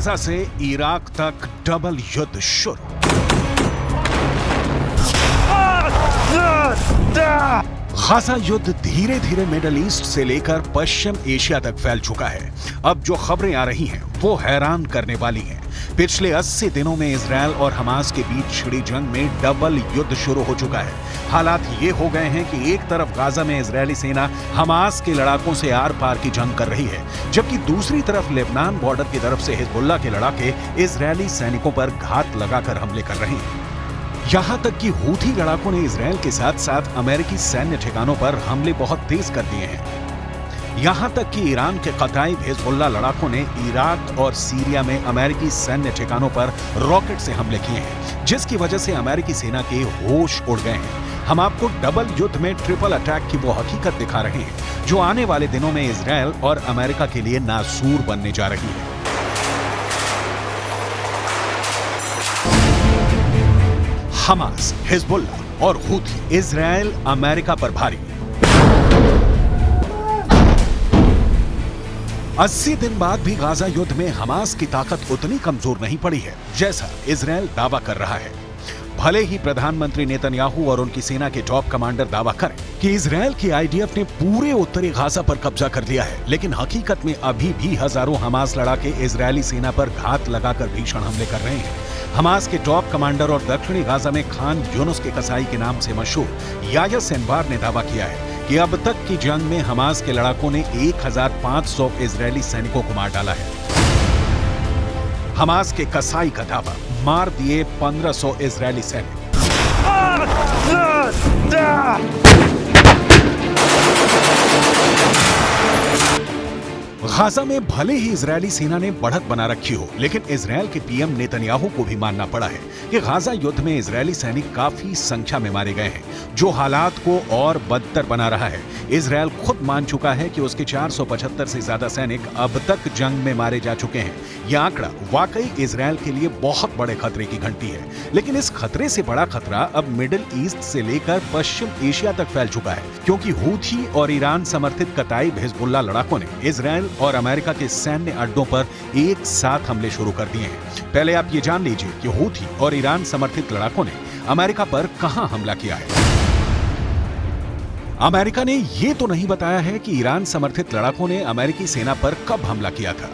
Gaza से Iraq तक double युद्ध शुरू। गाजा युद्ध धीरे धीरे मिडल ईस्ट से लेकर पश्चिम एशिया तक फैल चुका है। अब जो खबरें आ रही हैं वो हैरान करने वाली हैं। पिछले 80 दिनों में इजरायल और हमास के बीच छिड़ी जंग में डबल युद्ध शुरू हो चुका है। हालात ये हो गए हैं कि एक तरफ गाजा में इजरायली सेना हमास के लड़ाकों से आर पार की जंग कर रही है, जबकि दूसरी तरफ लेबनान बॉर्डर की तरफ से हिजबुल्लाह के लड़ाके इजरायली सैनिकों पर घात लगाकर हमले कर रहे हैं। यहां तक कि हूथी लड़ाकों ने इजरायल के साथ साथ अमेरिकी सैन्य ठिकानों पर हमले बहुत तेज कर दिए हैं। यहां तक कि ईरान के कताइब हिजबुल्लाह लड़ाकों ने इराक और सीरिया में अमेरिकी सैन्य ठिकानों पर रॉकेट से हमले किए हैं, जिसकी वजह से अमेरिकी सेना के होश उड़ गए हैं। हम आपको डबल युद्ध में ट्रिपल अटैक की वो हकीकत दिखा रहे हैं जो आने वाले दिनों में इजरायल और अमेरिका के लिए नासूर बनने जा रही है। हमास, हिजबुल्लाह और हूथी इजरायल अमेरिका पर भारी। 80 दिन बाद भी गाजा युद्ध में हमास की ताकत उतनी कमजोर नहीं पड़ी है जैसा इजरायल दावा कर रहा है। भले ही प्रधानमंत्री नेतन्याहू और उनकी सेना के टॉप कमांडर दावा करें कि इजरायल की आईडीएफ ने पूरे उत्तरी गाजा पर कब्जा कर लिया है, लेकिन हकीकत में अभी भी हजारों हमास लड़ाके इजरायली सेना पर घात लगाकर भीषण हमले कर रहे हैं। हमास के टॉप कमांडर और दक्षिणी गाजा में खान यूनुस के कसाई के नाम से मशहूर याह्या सिनवार ने दावा किया है कि अब तक की जंग में हमास के लड़ाकों ने 1500 इजरायली सैनिकों को मार डाला है। हमास के कसाई का दावा, मार दिए 1500 इजरायली सैनिक। गाजा में भले ही इजरायली सेना ने बढ़त बना रखी हो, लेकिन इजरायल के पीएम नेतन्याहू को भी मानना पड़ा है कि गाजा युद्ध में इजरायली सैनिक काफी संख्या में मारे गए हैं, जो हालात को और बदतर बना रहा है। इजरायल खुद मान चुका है कि उसके 475 से ज्यादा सैनिक अब तक जंग में मारे जा चुके हैं। यह आंकड़ा वाकई इजरायल के लिए बहुत बड़े खतरे की घंटी है, लेकिन इस खतरे से बड़ा खतरा अब मिडिल ईस्ट से लेकर पश्चिम एशिया तक फैल चुका है, क्योंकि हूथी और ईरान समर्थित कताइब हिजबुल्लाह लड़ाकों ने इजरायल और अमेरिका के सैन्य अड्डों पर एक साथ हमले शुरू कर दिए हैं। पहले आप ये जान लीजिए कि हूथी और ईरान समर्थित लड़ाकों ने अमेरिका पर कहां हमला किया है। अमेरिका ने ये तो नहीं बताया है कि ईरान समर्थित लड़ाकों ने अमेरिकी सेना पर कब हमला किया था,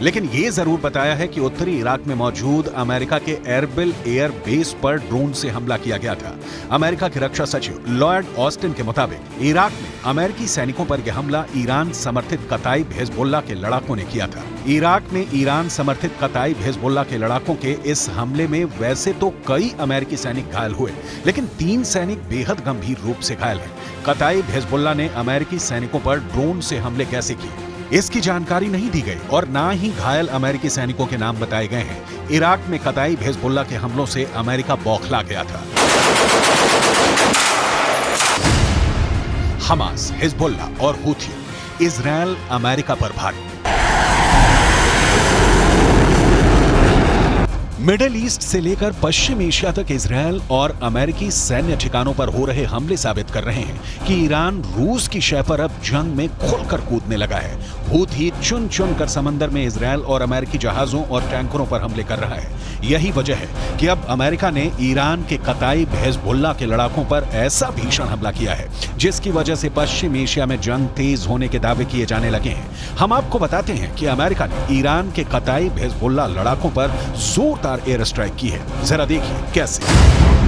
लेकिन ये जरूर बताया है कि उत्तरी इराक में मौजूद अमेरिका के एरबिल एयर बेस पर ड्रोन से हमला किया गया था। अमेरिका के रक्षा सचिव लॉयड ऑस्टिन के मुताबिक इराक में अमेरिकी सैनिकों पर यह हमला ईरान समर्थित कताइब हिजबुल्लाह के लड़ाकों ने किया था। इराक में ईरान समर्थित कताइब हिजबुल्लाह के लड़ाकों के इस हमले में वैसे तो कई अमेरिकी सैनिक घायल हुए, लेकिन 3 सैनिक बेहद गंभीर रूप से घायल हैं। कताइब हिजबुल्लाह ने अमेरिकी सैनिकों पर ड्रोन से हमले कैसे किए, इसकी जानकारी नहीं दी गई और ना ही घायल अमेरिकी सैनिकों के नाम बताए गए हैं। इराक में कताइब हिजबुल्लाह के हमलों से अमेरिका बौखला गया था। हमास, हिजबुल्लाह और हूथी इजरायल अमेरिका पर भारी। मिडिल ईस्ट से लेकर पश्चिम एशिया तक इजरायल और अमेरिकी सैन्य ठिकानों पर हो रहे हमले साबित कर रहे हैं कि ईरान रूस की शय पर अब जंग में खुलकर कूदने लगा है। हूथी चुन चुन कर समंदर में इजरायल और अमेरिकी जहाजों और टैंकरों पर हमले कर रहा है। यही वजह है कि अब अमेरिका ने ईरान के कताइब हिजबुल्लाह के लड़ाकों पर ऐसा भीषण हमला किया है, जिसकी वजह से पश्चिम एशिया में जंग तेज होने के दावे किए जाने लगे हैं। हम आपको बताते हैं कि अमेरिका ने ईरान के कताइब हिजबुल्लाह लड़ाकों पर जोरदार एयर स्ट्राइक की है। जरा देखिए कैसे।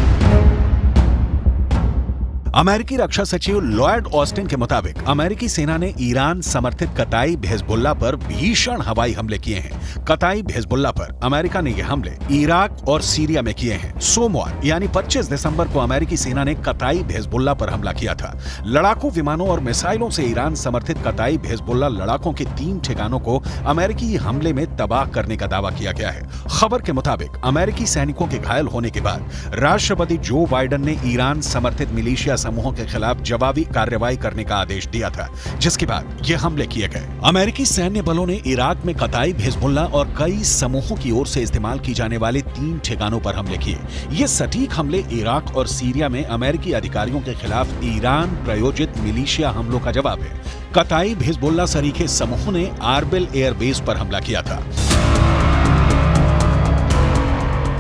अमेरिकी रक्षा सचिव लॉयड ऑस्टिन के मुताबिक अमेरिकी सेना ने ईरान समर्थित कताइब हिजबुल्लाह पर भीषण हवाई हमले किए हैं। कताइब हिजबुल्लाह पर अमेरिका ने यह हमले इराक और सीरिया में किए हैं। सोमवार यानी 25 दिसंबर को अमेरिकी सेना ने कताइब हिजबुल्लाह पर हमला किया था। लड़ाकू विमानों और मिसाइलों से ईरान समर्थित कताइब हिजबुल्लाह लड़ाकों के 3 ठिकानों को अमेरिकी हमले में तबाह करने का दावा किया गया है। खबर के मुताबिक अमेरिकी सैनिकों के घायल होने के बाद राष्ट्रपति जो बाइडेन ने ईरान समर्थित मिलिशिया समूहों के खिलाफ जवाबी कार्रवाई करने का आदेश दिया था, जिसके बाद ये हमले किए गए। अमेरिकी सैन्य बलों ने इराक में कताइब हिजबुल्लाह और कई समूहों की ओर से इस्तेमाल की जाने वाले 3 ठिकानों पर हमले किए। ये सटीक हमले इराक और सीरिया में अमेरिकी अधिकारियों के खिलाफ ईरान प्रायोजित मिलिशिया हमलों का जवाब है। कताइब हिजबुल्लाह सरीखे समूह ने आरबिल एयरबेस पर हमला किया था।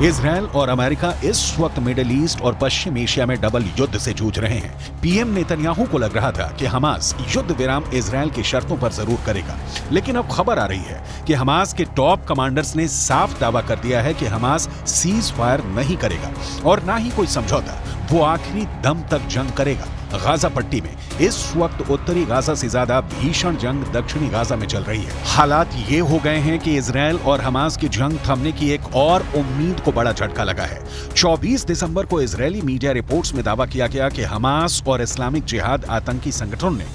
इजरायल और अमेरिका इस वक्त मिडिल ईस्ट और पश्चिम एशिया में डबल युद्ध से जूझ रहे हैं। पीएम नेतन्याहू को लग रहा था कि हमास युद्ध विराम इजरायल की शर्तों पर जरूर करेगा, लेकिन अब खबर आ रही है कि हमास के टॉप कमांडर्स ने साफ दावा कर दिया है कि हमास सीज फायर नहीं करेगा और ना ही कोई समझौता, वो आखिरी दम तक जंग करेगा। गाजा पट्टी में इस वक्त उत्तरी गाजा से ज्यादा भीषण जंग दक्षिणी गाजा में चल रही है। हालात ये हो गए हैं कि इजरायल और हमास की जंग थमने की एक और उम्मीद को बड़ा झटका लगा है। 24 दिसंबर को इजरायली मीडिया रिपोर्ट्स में दावा किया गया कि हमास और इस्लामिक जिहाद आतंकी संगठनों ने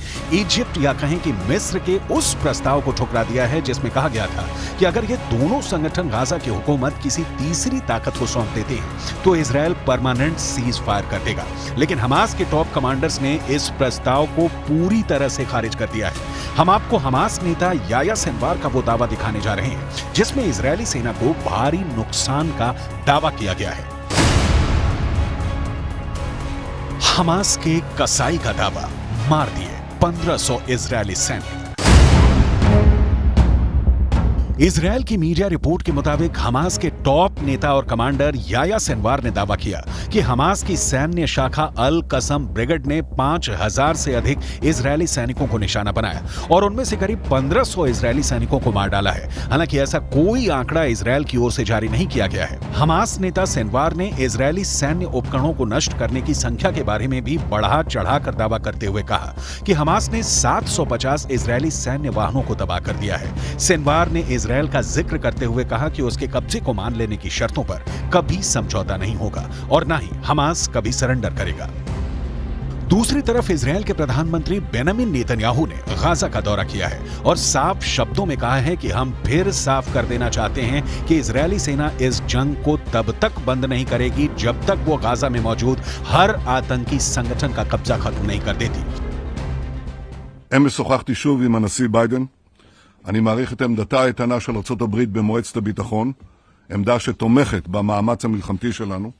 इजिप्ट या कहें कि मिस्र के उस प्रस्ताव को ठुकरा दिया है जिसमें कहा गया था कि अगर ये दोनों संगठन गाजा की हुकूमत किसी तीसरी ताकत को सौंप देते हैं तो इजरायल परमानेंट सीज फायर कर देगा। लेकिन हमास के टॉप कमांडर्स ने इस प्रस्ताव को पूरी तरह से खारिज कर दिया है। हम आपको हमास नेता याह्या सिनवार का वो दावा दिखाने जा रहे हैं जिसमें इजरायली सेना को भारी नुकसान का दावा किया गया है। हमास के कसाई का दावा, मार दिए 1500 इजरायली सैनिक। इजरायल की मीडिया रिपोर्ट के मुताबिक हमास के टॉप नेता और कमांडर याह्या सिनवार ने दावा किया कि हमास की सैन्य शाखा अल कसम ब्रिगेड ने 5000 से अधिक इजरायली सैनिकों को निशाना बनाया और उनमें से करीब 1500 इजरायली सैनिकों को मार डाला है। हालांकि ऐसा कोई आंकड़ा इजरायल की ओर से जारी नहीं किया गया है। हमास नेता सिनवार ने इजरायली सैन्य उपकरणों को नष्ट करने की संख्या के बारे में भी बढ़ा चढ़ाकर दावा करते हुए कहा कि हमास ने 750 इजरायली सैन्य वाहनों को तबाह कर दिया है। सिनवार ने इजरायल का जिक्र करते हुए कहा कि उसके कब्जे को मान लेने की शर्तों पर कभी समझौता नहीं होगा और ना ही हमास कभी सरेंडर करेगा। दूसरी तरफ इजरायल के प्रधानमंत्री बेंजामिन नेतन्याहू ने गाजा का दौरा किया है और साफ शब्दों में कहा है कि हम फिर साफ कर देना चाहते हैं कि इजरायली सेना इस जंग को तब तक बंद नहीं करेगी जब तक वो गाजा में मौजूद हर आतंकी संगठन का कब्जा खत्म नहीं कर देती। אמש שוחחתי שוב עם הנשיא ביידן. אני מעריך את עמדתה האיתנה של ארצות הברית במועצת הביטחון, עמדה שתומכת במאמץ המלחמתי שלנו.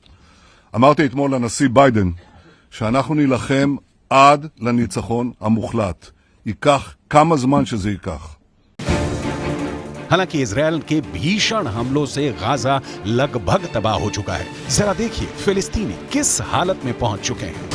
אמרתי אתמול לנשיא ביידן שאנחנו נילחם עד לניצחון המוחלט. ייקח כמה זמן שזה ייקח. हालांकि इजरायल के भीषण हमलों से गाजा लगभग तबाह हो चुका है। जरा देखिए फिलिस्तीनी किस हालत में पहुंच चुके हैं।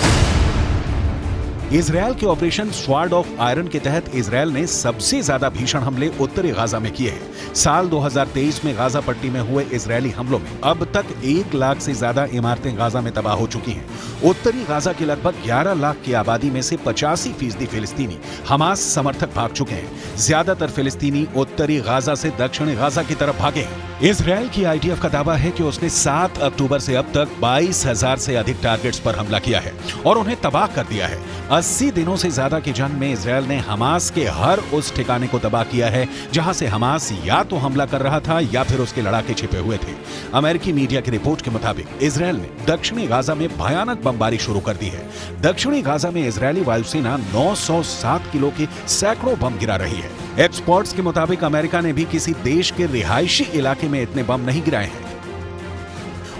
इजरायल के ऑपरेशन स्वॉर्ड ऑफ आयरन के तहत इजरायल ने सबसे ज्यादा भीषण हमले उत्तरी गाजा में किए हैं। साल 2023 में गाजा पट्टी में हुए इजरायली हमलों में अब तक 1 लाख से ज्यादा इमारतें गाजा में तबाह हो चुकी हैं। उत्तरी गाजा की लगभग 11 लाख की आबादी में से 85% फिलिस्तीनी हमास समर्थक भाग चुके हैं। ज्यादातर फिलिस्तीनी उत्तरी गाजा से दक्षिणी गाजा की तरफ भागे हैं। इजरायल की आईडीएफ का दावा है कि उसने 7 अक्टूबर से अब तक 22,000 से अधिक टारगेट्स पर हमला किया है और उन्हें तबाह कर दिया है। 80 दिनों से ज्यादा की जंग में इजरायल ने हमास के हर उस ठिकाने को तबाह किया है जहां से हमास या तो हमला कर रहा था या फिर उसके लड़ाके छिपे हुए थे। अमेरिकी मीडिया की रिपोर्ट के मुताबिक इजरायल ने दक्षिणी गाजा में भयानक बमबारी शुरू कर दी है। दक्षिणी गाजा में इजरायली वायुसेना 907 किलो के सैकड़ों बम गिरा रही है। एक्सपर्ट्स के मुताबिक अमेरिका ने भी किसी देश के रिहायशी इलाके में इतने बम नहीं गिराए हैं।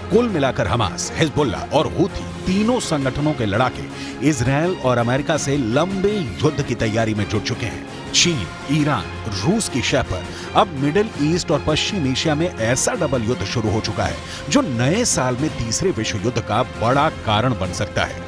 कुल मिलाकर हमास, हिजबुल्लाह और हूथी तीनों संगठनों के लड़ाके इजरायल और अमेरिका से लंबे युद्ध की तैयारी में जुट चुके हैं। चीन, ईरान, रूस की शह पर अब मिडिल ईस्ट और पश्चिम एशिया में ऐसा डबल युद्ध शुरू हो चुका है जो नए साल में तीसरे विश्व युद्ध का बड़ा कारण बन सकता है।